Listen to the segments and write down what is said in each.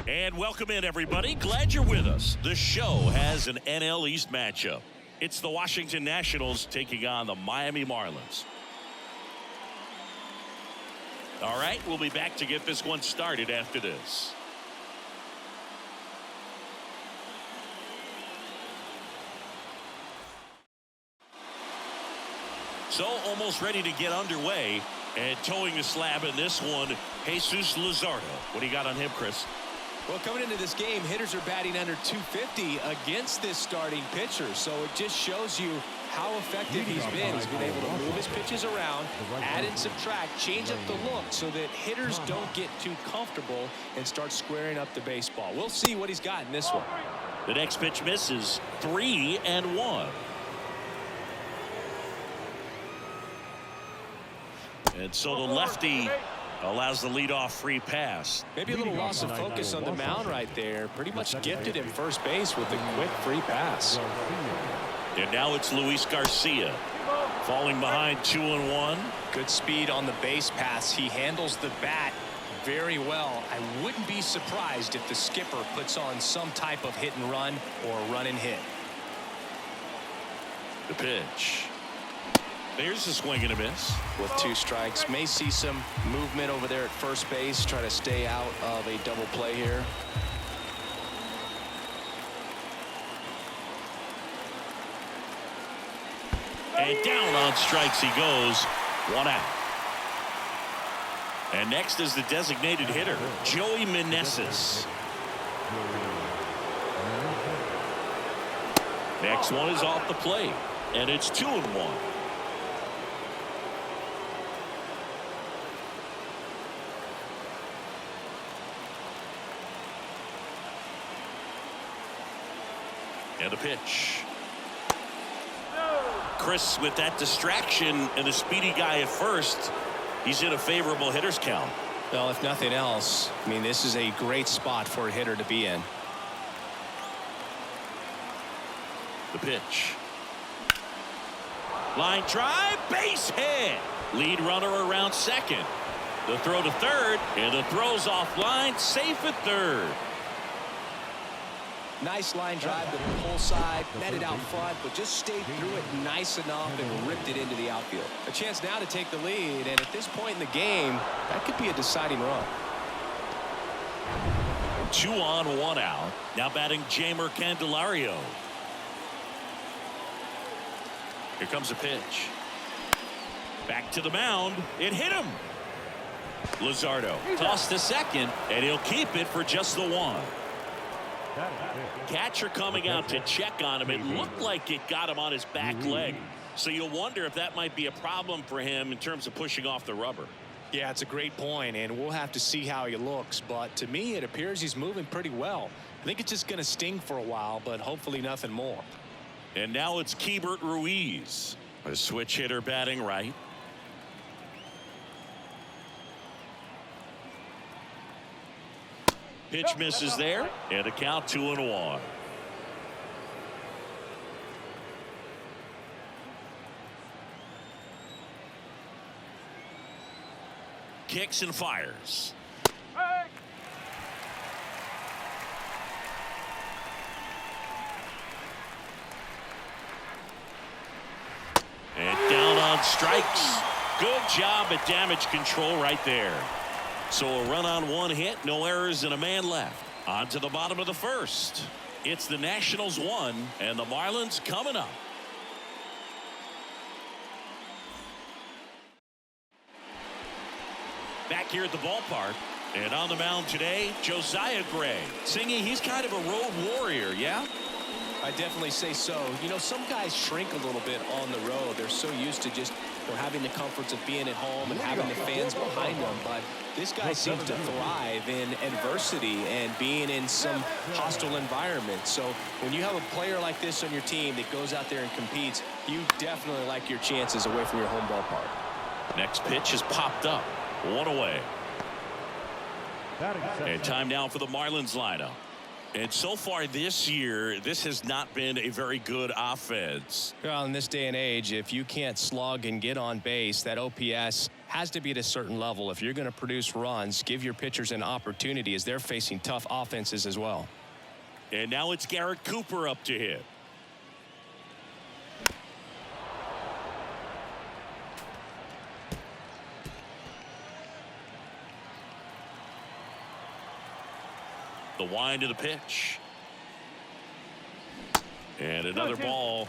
And welcome in, everybody. Glad you're with us. The show has an NL East matchup. It's the Washington Nationals taking on the Miami Marlins. All right, we'll be back to get this one started after this. So almost ready to get underway, and towing the slab in this one, Jesus Luzardo. What do you got on him, Chris? Well, coming into this game, hitters are batting under 250 against this starting pitcher. So it just shows you how effective he's been. He's been able to move his pitches around, add and subtract, change up the look so that hitters don't get too comfortable and start squaring up the baseball. We'll see what he's got in this one. The next pitch misses. 3-1. And so the lefty allows the leadoff free pass. Maybe a little loss of focus on the mound right there. Pretty much gifted him first base with a quick free pass. And now it's Luis Garcia falling behind 2-1. Good speed on the base pass. He handles the bat very well. I wouldn't be surprised if the skipper puts on some type of hit and run or run and hit. The pitch. There's a swing and a miss. With 2 strikes. May see some movement over there at first base. Try to stay out of a double play here. And down on strikes he goes. 1 out. And next is the designated hitter, Joey Meneses. Next one is off the plate. And it's 2-1. And a pitch. Chris, with that distraction and the speedy guy at first, he's in a favorable hitter's count. Well, if nothing else, I mean, this is a great spot for a hitter to be in. The pitch. Line drive, base hit. Lead runner around second. The throw to third, and the throw's offline, safe at third. Nice line drive to the pull side, met it out front, but just stayed through it nice enough and ripped it into the outfield. A chance now to take the lead, and at this point in the game, that could be a deciding run. 2 on, 1 out. Now batting Jeimer Candelario. Here comes a pitch. Back to the mound. It hit him. Luzardo tossed to second, and he'll keep it for just the 1. Catcher coming out to check on him. It looked like it got him on his back leg. So you'll wonder if that might be a problem for him in terms of pushing off the rubber. Yeah, it's a great point, and we'll have to see how he looks. But to me, it appears he's moving pretty well. I think it's just going to sting for a while, but hopefully nothing more. And now it's Keibert Ruiz, a switch hitter batting right. Pitch misses there, and a count 2-1. Kicks and fires. And down on strikes. Good job at damage control right there. So a run on 1 hit, no errors, and a man left. On to the bottom of the first. It's the Nationals 1 and the Marlins coming up. Back here at the ballpark, and on the mound today, Josiah Gray. Singy, he's kind of a road warrior, yeah? I definitely say so. You know, some guys shrink a little bit on the road. They're so used to just having the comforts of being at home and having the fans behind them. But this guy seems to thrive in adversity and being in some hostile environment. So when you have a player like this on your team that goes out there and competes, you definitely like your chances away from your home ballpark. Next pitch is popped up. 1 away. And time now for the Marlins lineup. And so far this year, this has not been a very good offense. Well, in this day and age, if you can't slug and get on base, that OPS has to be at a certain level. If you're going to produce runs, give your pitchers an opportunity as they're facing tough offenses as well. And now it's Garrett Cooper up to hit. The wind of the pitch. And another ball.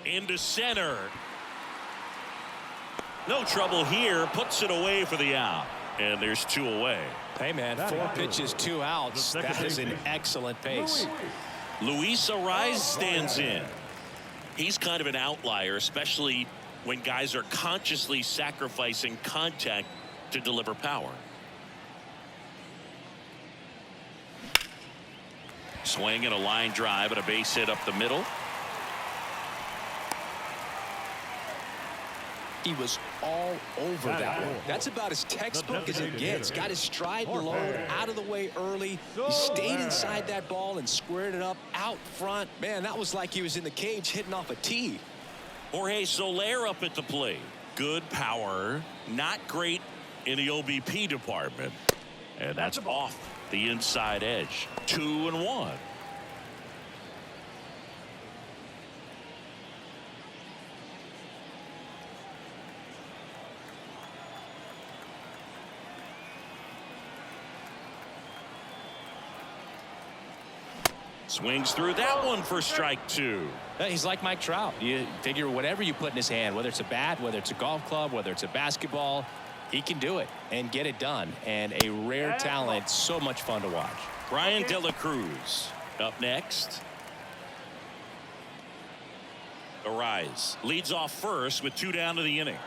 Into center. No trouble here. Puts it away for the out. And there's 2 away. Hey, man, 4 pitches, 2 outs. That is an excellent pace. Luis Ariz stands in. He's kind of an outlier, especially when guys are consciously sacrificing contact to deliver power. Swing and a line drive and a base hit up the middle. He was all over that one. That's about as textbook as it gets. Got his stride load out of the way early. He stayed inside that ball and squared it up out front. Man, that was like he was in the cage hitting off a tee. Jorge Soler up at the plate. Good power. Not great in the OBP department. And that's off the inside edge. 2-1. Swings through that one for strike 2. He's like Mike Trout. You figure whatever you put in his hand, whether it's a bat, whether it's a golf club, whether it's a basketball, he can do it and get it done. And a rare talent, so much fun to watch. Brian De La Cruz up next. Ariz leads off first with 2 down to the inning.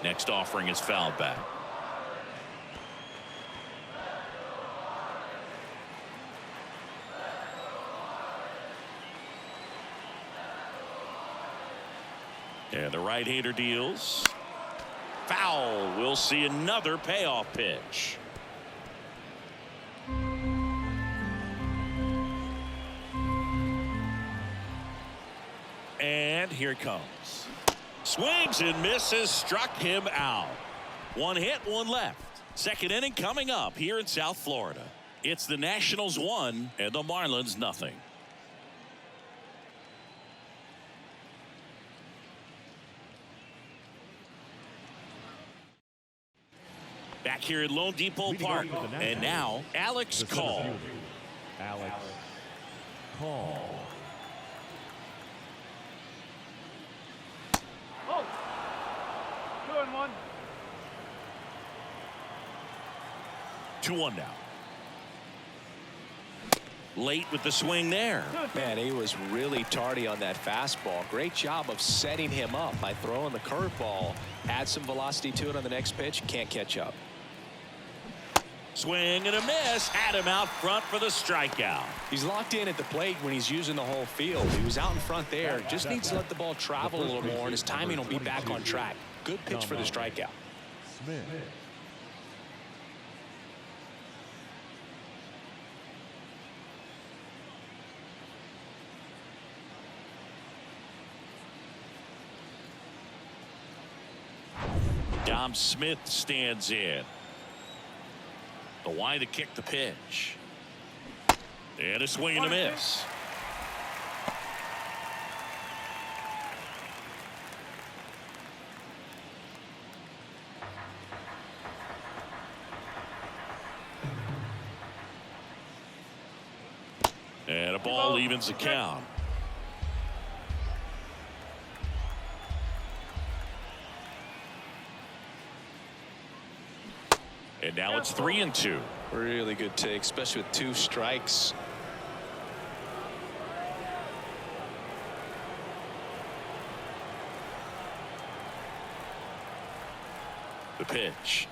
Next offering is fouled back. And the right-hander deals. Foul. We'll see another payoff pitch. And here it comes. Swings and misses. Struck him out. 1 hit, 1 left. Second inning coming up here in South Florida. It's the Nationals 1 and the Marlins nothing. Back here at Lone Depot Park. And now, Alex Call. Alex Call. Oh! 2-1. 2-1 now. Late with the swing there. Man, he was really tardy on that fastball. Great job of setting him up by throwing the curveball. Add some velocity to it on the next pitch. Can't catch up. Swing and a miss. Had him out front for the strikeout. He's locked in at the plate when he's using the whole field. He was out in front there. Just needs to let the ball travel a little more, and his timing will be back on track. Good pitch for the strikeout. Smith. Dom Smith stands in. The wind to kick the pitch. And a swing and a miss. And a ball evens the count. And now it's 3-2. Really good take, especially with 2 strikes. The pitch.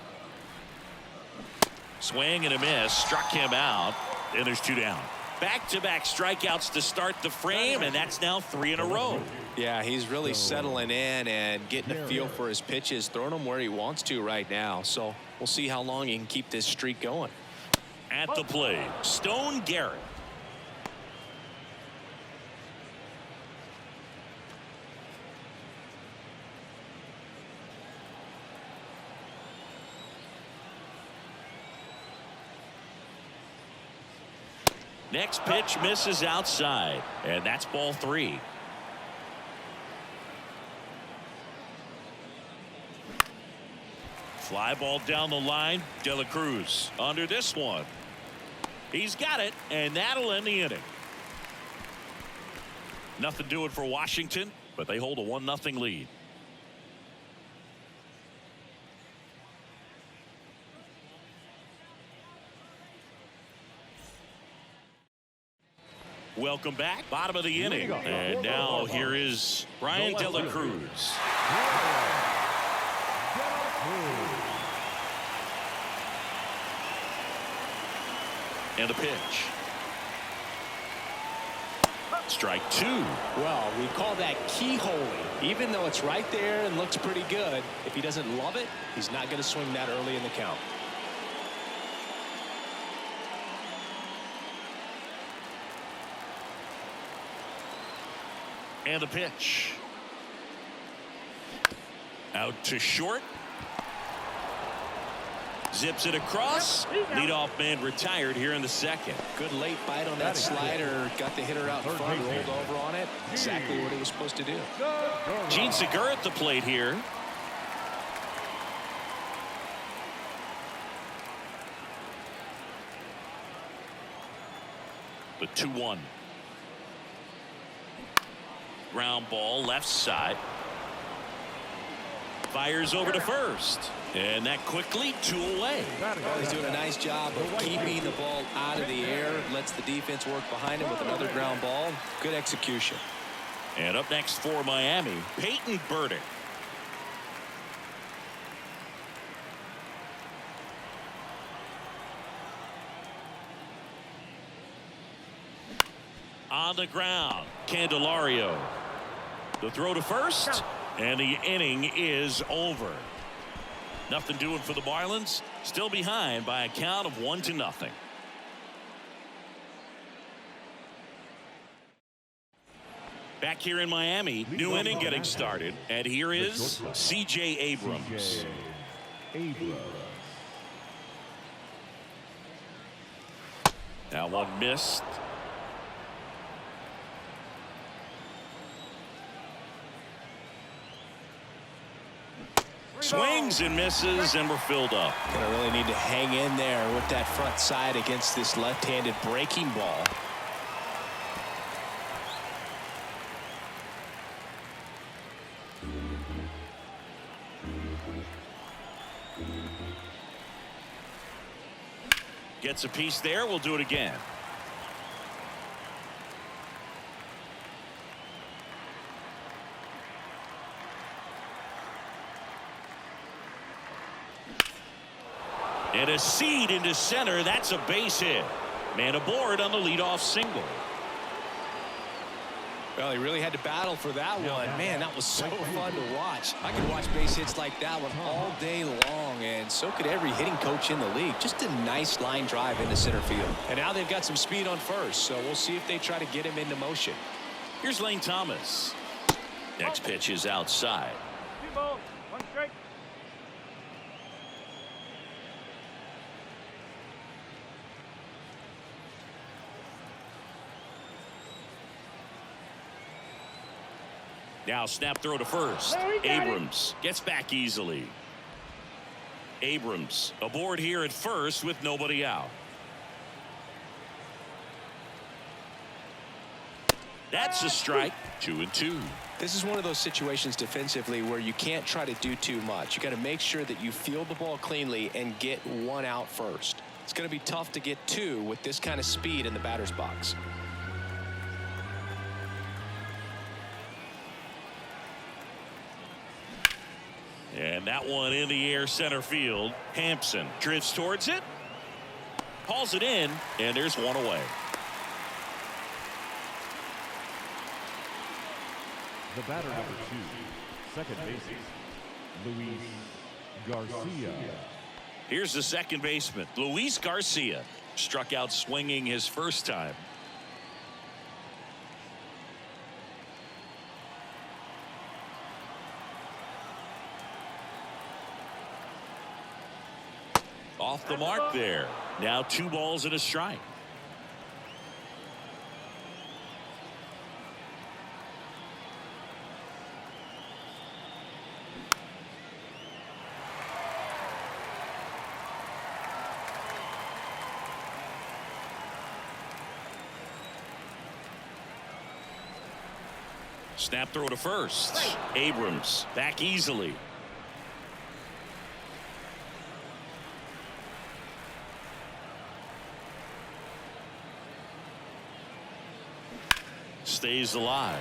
Swing and a miss. Struck him out. And there's 2 down. Back-to-back strikeouts to start the frame, and that's now 3 in a row. Yeah, he's really settling in and getting a feel for his pitches, throwing them where he wants to right now. So we'll see how long he can keep this streak going. At the plate, Stone Garrett. Next pitch misses outside, and that's ball 3. Fly ball down the line. De La Cruz under this one. He's got it, and that'll end the inning. Nothing doing for Washington, but they hold a 1-0 lead. Welcome back. Bottom of the inning. And now here is Brian De La Cruz. And a pitch. Strike 2. Well, we call that keyholing. Even though it's right there and looks pretty good, if he doesn't love it, he's not going to swing that early in the count. And a pitch. Out to short. Zips it across. Leadoff man retired here in the second. Good late bite on that slider. Got the hitter out front, rolled over on it. Exactly what he was supposed to do. Gene Segura at the plate here. The 2-1. Ground ball left side. Fires over to first. And that quickly 2 away. Well, he's doing a nice job of keeping the ball out of the air. Lets the defense work behind him with another ground ball. Good execution. And up next for Miami, Peyton Burdick. On the ground, Candelario. The throw to first, and the inning is over. Nothing doing for the Marlins. Still behind by a count of 1-0. Back here in Miami, new inning getting started. And here is C.J. Abrams. Now one missed. Swings and misses, and we're filled up. Gonna really need to hang in there with that front side against this left-handed breaking ball. Gets a piece there. We'll do it again. And a seed into center. That's a base hit. Man aboard on the leadoff single. Well, he really had to battle for that one. Man, that was so fun to watch. I could watch base hits like that one all day long, and so could every hitting coach in the league. Just a nice line drive into center field. And now they've got some speed on first, so we'll see if they try to get him into motion. Here's Lane Thomas. Next pitch is outside. 2 balls, 1 strike. Now snap throw to first. Abrams gets back easily. Abrams aboard here at first with nobody out. That's a strike. 2-2. This is one of those situations defensively where you can't try to do too much. You got to make sure that you field the ball cleanly and get 1 out first. It's going to be tough to get 2 with this kind of speed in the batter's box. And that one in the air center field. Hampson drifts towards it. Hauls it in, and there's 1 away. The batter number 2, second baseman, Luis Garcia. Here's the second baseman, Luis Garcia. Struck out swinging his first time. Off the mark there. Now 2 balls and a strike. Snap throw to first. Abrams back easily. Stays alive.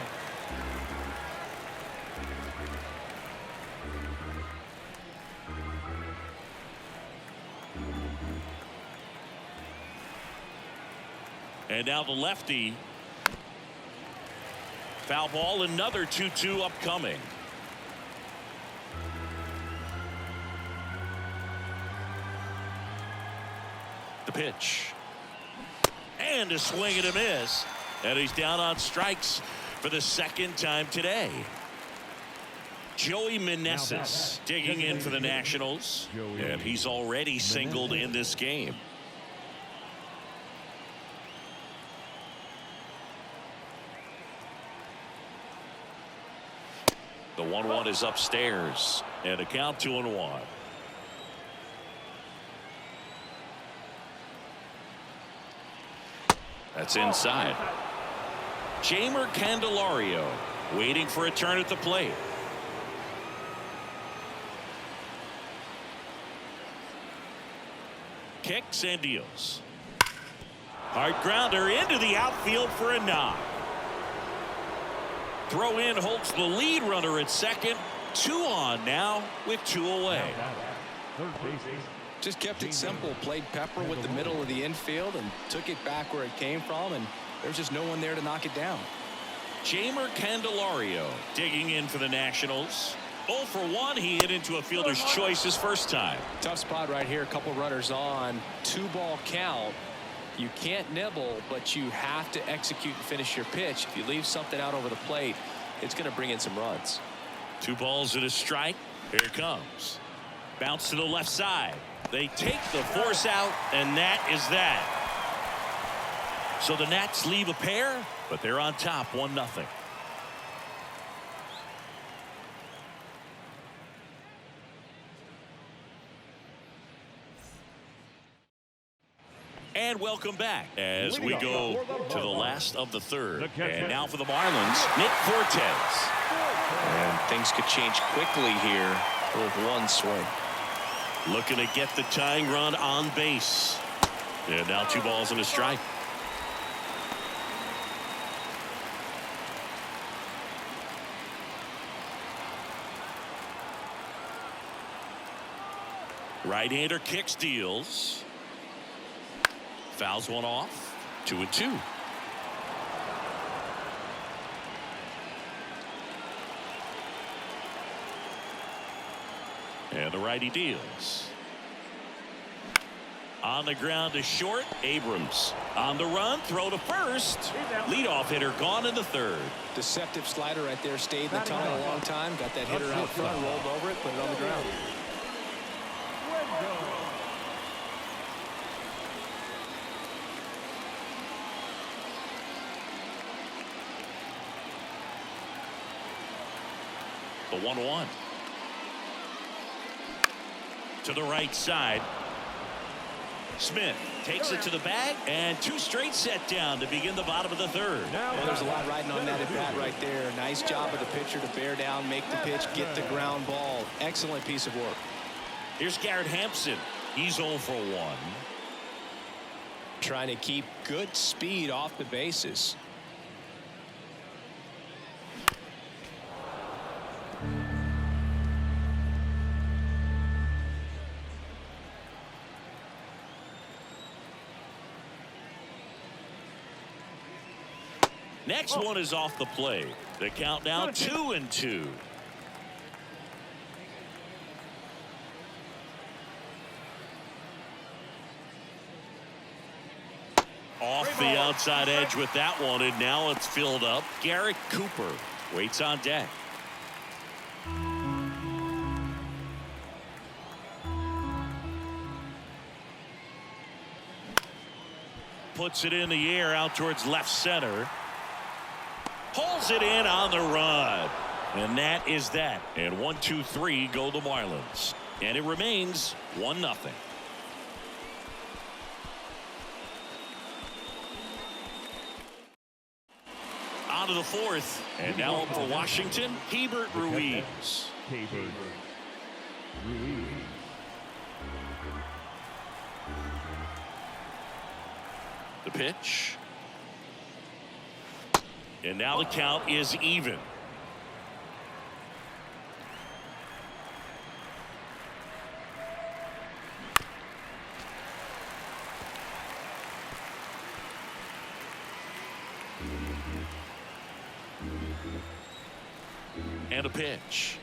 And now the lefty. Foul ball, another 2-2 upcoming. The pitch. And a swing and a miss. And he's down on strikes for the second time today. Joey Meneses digging in for the Nationals. And he's already singled in this game. The 1-1 is upstairs. And a count 2-1. That's inside. Jamer Candelario waiting for a turn at the plate. Kicks and deals. Hard grounder into the outfield for a knock. Throw in holds the lead runner at second. 2 on now with 2 away. Third baseman. Just kept it simple. Played pepper with the middle of the infield and took it back where it came from, and there's just no one there to knock it down. Jamer Candelario digging in for the Nationals. 0 for 1. He hit into a fielder's choice his first time. Tough spot right here. A couple runners on. 2-ball count. You can't nibble, but you have to execute and finish your pitch. If you leave something out over the plate, it's going to bring in some runs. 2 balls and a strike. Here it comes. Bounce to the left side. They take the force out, and that is that. So the Nats leave a pair, but they're on top 1-0. And welcome back as we go to the last of the third. And now for the Marlins, Nick Fortes. And things could change quickly here with 1 swing. Looking to get the tying run on base. And now 2 balls and a strike. Right-hander kicks, deals. Fouls one off. 2-2. And the righty deals. On the ground to short. Abrams on the run. Throw to first. Leadoff hitter gone in the third. Deceptive slider right there. Stayed in the tunnel a long time. Got that hitter out front. Rolled over it. Put it on the ground. The 1-1. To the right side. Smith takes it to the bag, and 2 straight set down to begin the bottom of the third. Well, there's a lot riding on that at bat right there. Nice job of the pitcher to bear down, make the pitch, get the ground ball. Excellent piece of work. Here's Garrett Hampson. He's 0 for 1. Trying to keep good speed off the bases. Next one is off the plate. The count now 2-2. Off the outside edge with that one, and now it's filled up. Garrett Cooper waits on deck. Puts it in the air out towards left center. Pulls it in on the run. And that is that. And 1-2-3 go the Marlins. And it remains 1-0. On to the fourth. And now up for Washington, Hebert Ruiz. Hebert Ruiz. The pitch. And now the count is even. And a pitch.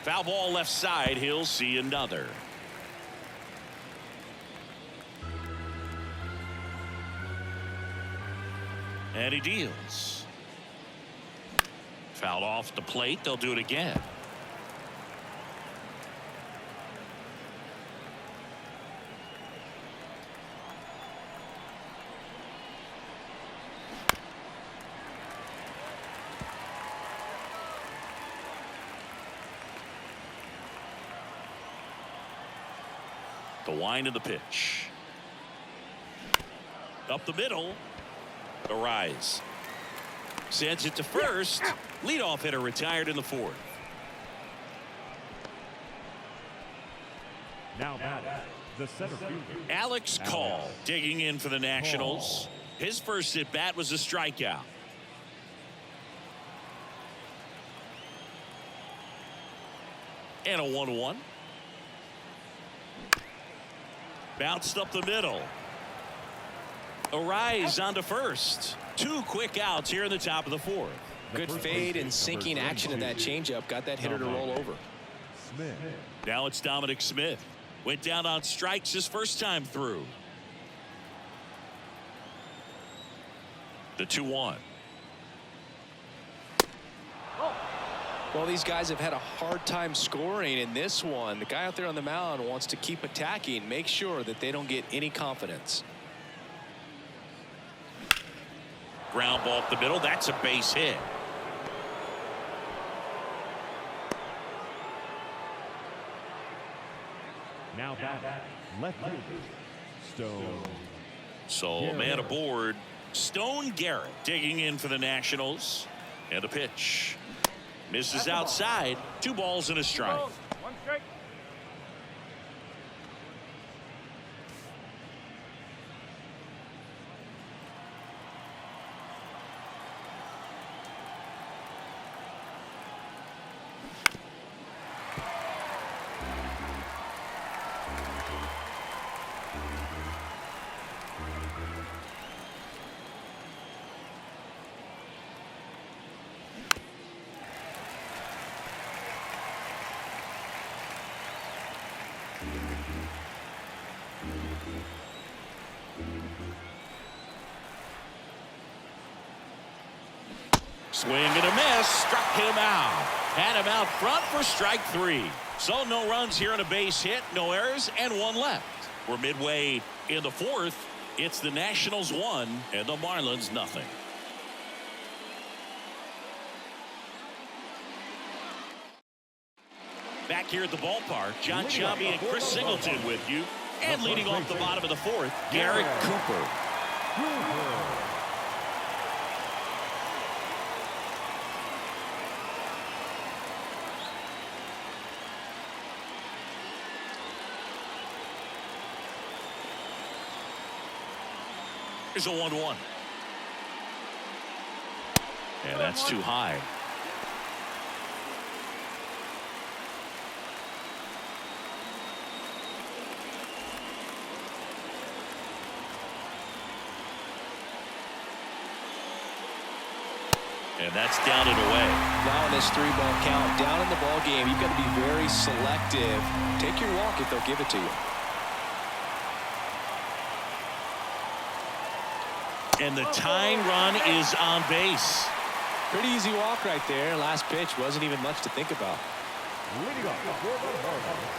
Foul ball left side. He'll see another. And he deals. Fouled off the plate. They'll do it again. The wind of the pitch. Up the middle. A rise. Sends it to first. Leadoff hitter retired in the fourth. Now batting, the center fielder, Alex Call digging in for the Nationals. His first at bat was a strikeout. And a 1-1. Bounced up the middle. A rise onto first. Two quick outs here in the top of the fourth. Good fade and sinking action in that changeup. Got that hitter to roll over. Smith. Now it's Dominic Smith. Went down on strikes his first time through. The 2-1. Well, these guys have had a hard time scoring in this one. The guy out there on the mound wants to keep attacking, make sure that they don't get any confidence. Ground ball up the middle. That's a base hit. Now batting, left fielder, Stone. So Garrett. man aboard. Stone Garrett digging in for the Nationals. And a pitch. Misses outside. 2 balls and a strike. One strike. Swing and a miss. Struck him out. Had him out front for strike 3. So no runs here and a base hit. No errors and 1 left. We're midway in the fourth. It's the Nationals 1 and the Marlins 0. Back here at the ballpark, John Chambi and Chris Singleton with you. And leading off the bottom of the fourth, Garrett Cooper. Here's a 1-1. And that's too high. And that's down and away. Now in this 3-ball count, down in the ball game, you've got to be very selective. Take your walk if they'll give it to you. And the tying run is on base. Pretty easy walk right there. Last pitch wasn't even much to think about. Leading off for the Marlins,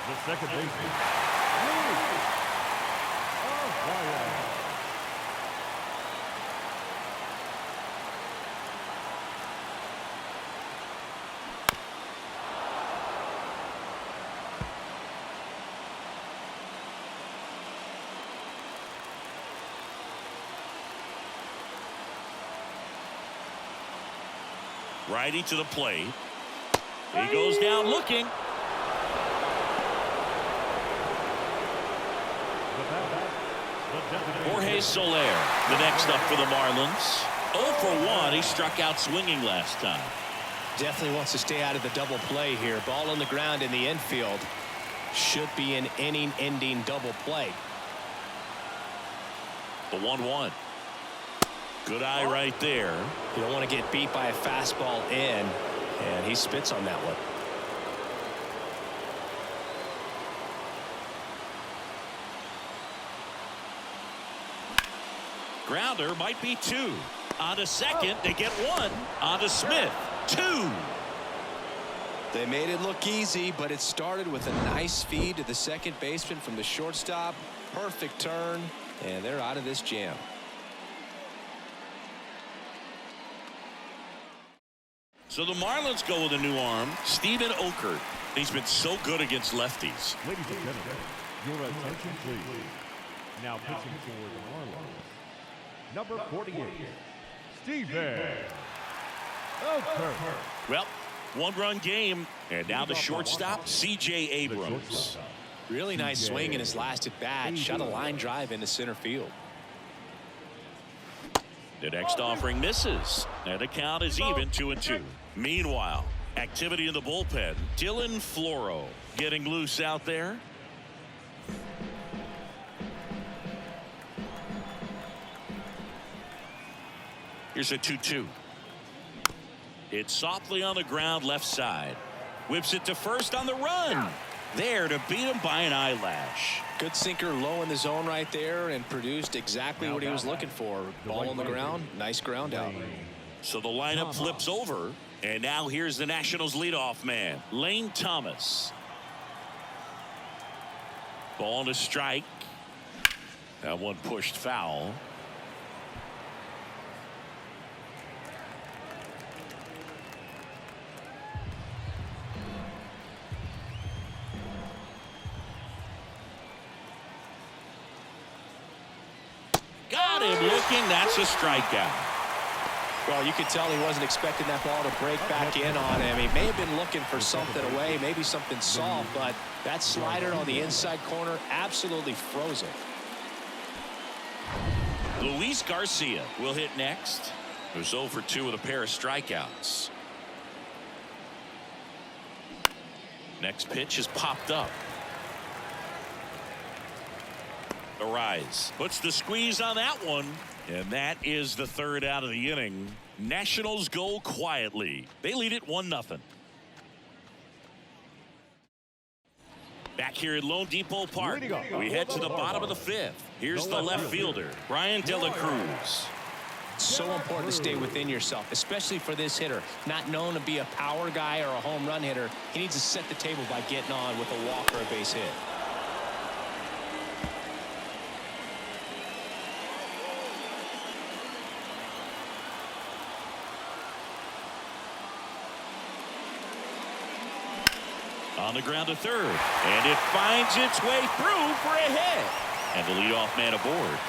the second baseman, Righty to the plate. He goes down looking. Jorge Soler, the next up for the Marlins. 0 for 1. He struck out swinging last time. Definitely wants to stay out of the double play here. Ball on the ground in the infield. Should be an inning-ending double play. The 1-1. Good eye right there. You don't want to get beat by a fastball in, and he spits on that one. Grounder might be 2. On to second, they get 1. On to Smith, 2. They made it look easy, but it started with a nice feed to the second baseman from the shortstop. Perfect turn, and they're out of this jam. So the Marlins go with a new arm, Steven Okert. He's been so good against lefties. Ladies and gentlemen, your attention please. Now pitching for the Marlins, number 48, Steven Okert. Well, 1-run game, and now the shortstop, C.J. Abrams. Really nice swing in his last at bat. Shot a line drive into center field. The next offering misses, and the count is even 2-2. Meanwhile, activity in the bullpen. Dylan Floro getting loose out there. Here's a 2-2. It's softly on the ground left side. Whips it to first on the run. There to beat him by an eyelash. Good sinker low in the zone right there and produced exactly what he was looking for. Ball on the ground. Nice ground out. So the lineup flips over. And now here's the Nationals leadoff man, Lane Thomas. Ball to strike. That one pushed foul. Got him looking. That's a strikeout. Well, you could tell he wasn't expecting that ball to break back in on him. He may have been looking for something away, maybe something soft, but that slider on the inside corner absolutely froze it. Luis Garcia will hit next. Who's 0 for 2 with a pair of strikeouts. Next pitch is popped up. Arise puts the squeeze on that one, and that is the third out of the inning. Nationals go quietly. They lead it 1-0. Back here at Lone Depot Park, we head to the bottom of the 5th. Here's the left fielder, Brian De La Cruz. So important to stay within yourself, especially for this hitter. Not known to be a power guy or a home run hitter. He needs to set the table by getting on with a walk or a base hit. On the ground to third, and it finds its way through for a hit. And the leadoff man aboard.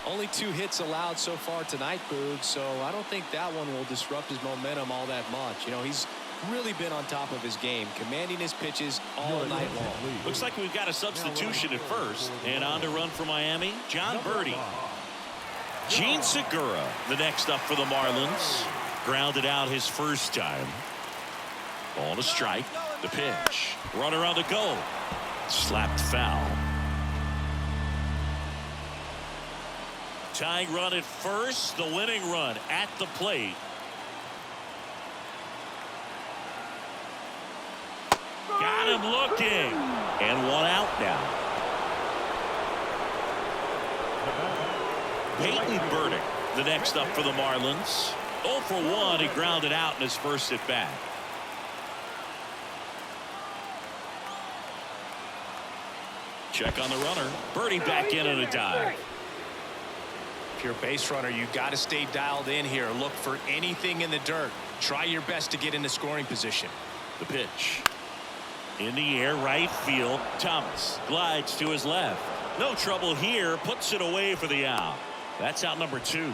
Only 2 hits allowed so far tonight, Boog, so I don't think that one will disrupt his momentum all that much. You know, he's really been on top of his game, commanding his pitches all night long. Looks like we've got a substitution at first, and on to run for Miami, John Birdie. Gene Segura, the next up for the Marlins. Grounded out his first time. Ball to strike. The pitch. Runner on the go. Slapped foul. Tying run at first, the winning run at the plate. Got him looking. And one out now. Peyton Burdick, the next up for the Marlins. 0 for 1. He grounded out in his first at bat. Check on the runner. Birdie back in on a dive. If you're a base runner, you got to stay dialed in here. Look for anything in the dirt. Try your best to get into scoring position. The pitch. In the air, right field. Thomas glides to his left. No trouble here. Puts it away for the out. That's out number 2.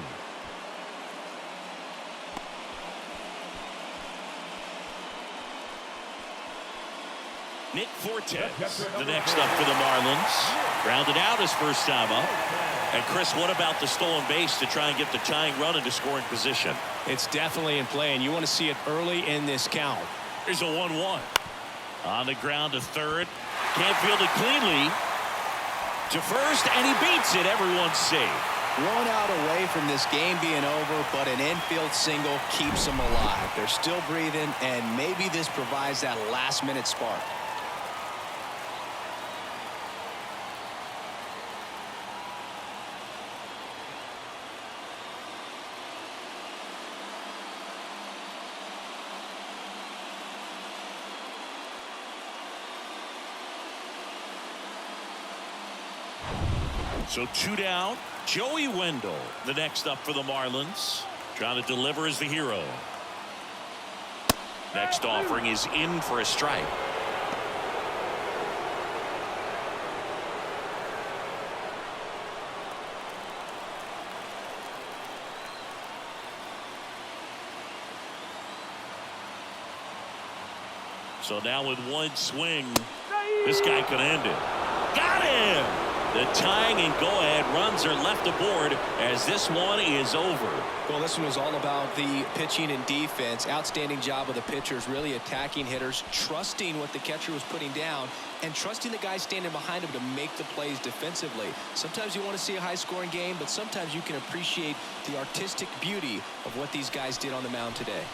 Nick Fortes, the next up for the Marlins. Grounded out his first time up. And Chris, what about the stolen base to try and get the tying run into scoring position? It's definitely in play, and you want to see it early in this count. Here's a 1-1. On the ground to third. Can't field it cleanly. To first, and he beats it. Everyone's safe. 1 out away from this game being over, but an infield single keeps them alive. They're still breathing, and maybe this provides that last-minute spark. So 2 down. Joey Wendell, the next up for the Marlins. Trying to deliver as the hero. Next offering is in for a strike. So now with one swing, this guy could end it. Got him! The tying and go-ahead runs are left aboard as this one is over. Well, this one was all about the pitching and defense. Outstanding job of the pitchers, really attacking hitters, trusting what the catcher was putting down, and trusting the guys standing behind him to make the plays defensively. Sometimes you want to see a high-scoring game, but sometimes you can appreciate the artistic beauty of what these guys did on the mound today.